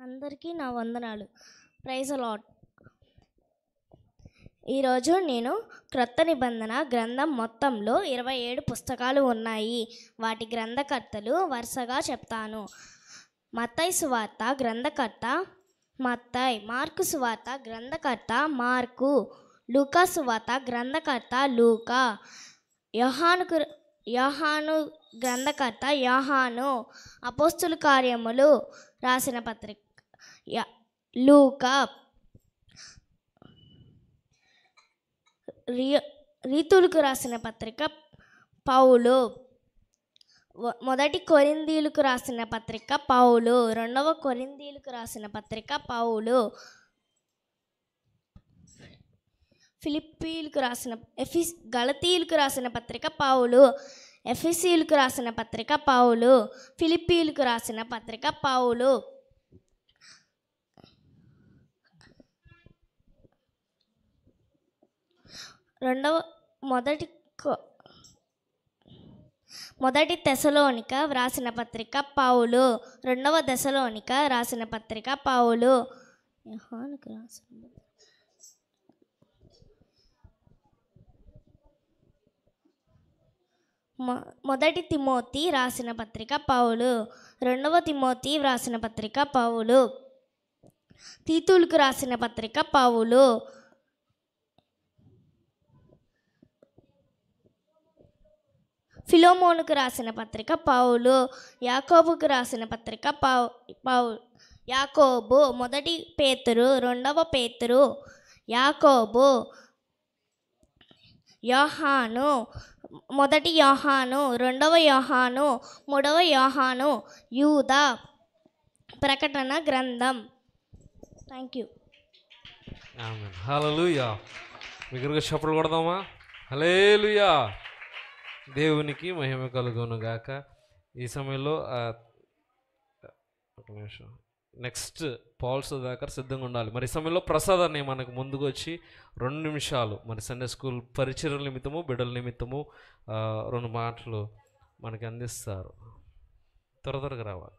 అందరికీ నా వందనాలు. Praise Lord. ఈరోజు నేను క్రొత్త నిబంధన గ్రంథం మొత్తంలో 27 పుస్తకాలు ఉన్నాయి. వాటి గ్రంథకర్తలు వరుసగా చెప్తాను. మత్తయి సువార్త గ్రంథకర్త మత్తయి, మార్కు సువార్త గ్రంథకర్త మార్కు, లూకా సువార్త గ్రంథకర్త లూకా, యోహాను గ్రంథకర్త యోహాను, అపోస్తుల కార్యములు రాసిన పత్రిక లూకా, రీతులకు రాసిన పత్రిక పౌలు, మొదటి కొరింథీయులకు రాసిన పత్రిక పౌలు, రెండవ కొరింథీయులకు రాసిన పత్రిక పౌలు, ఫిలిప్పీలకు రాసిన గలతీయులకు రాసిన పత్రిక పౌలు, ఎఫెసీయులకు రాసిన పత్రిక పౌలు, ఫిలిప్పీలకు రాసిన పత్రిక పౌలు, మొదటి తెసలోనిక వ్రాసిన పత్రిక పౌలు, రెండవ తెసలోనిక రాసిన పత్రిక పౌలు, మొదటి తిమోతి రాసిన పత్రిక పౌలు, రెండవ తిమోతి వ్రాసిన పత్రిక పౌలు, తీతులకు రాసిన పత్రిక పౌలు, ఫిలోమోనుకు రాసిన పత్రిక పౌలు, యాకోబుకు రాసిన పత్రిక యాకోబు, మొదటి పేతురు, రెండవ పేతురు, యాకోబు, యోహాను, మొదటి యోహాను, రెండవ యోహాను, మూడవ యోహాను, యూదా, ప్రకటన గ్రంథం. Thank you. హల్లెలూయా. దగ్గరగా చప్పట్లు కొడదామా? హల్లెలూయా. దేవునికి మహిమ కలుగును గాక. ఈ సమయంలో ఒక నిమిషం, నెక్స్ట్ పాల్ సుధాకర్ సిద్ధంగా ఉండాలి. మరి ఈ సమయంలో ప్రసాదాన్ని మనకు ముందుకు వచ్చి 2 నిమిషాలు మరి సండే స్కూల్ పరిచర్యల నిమిత్తము, బిడ్డల నిమిత్తము 2 మాటలు మనకి అందిస్తారు. త్వరగా రావాలి.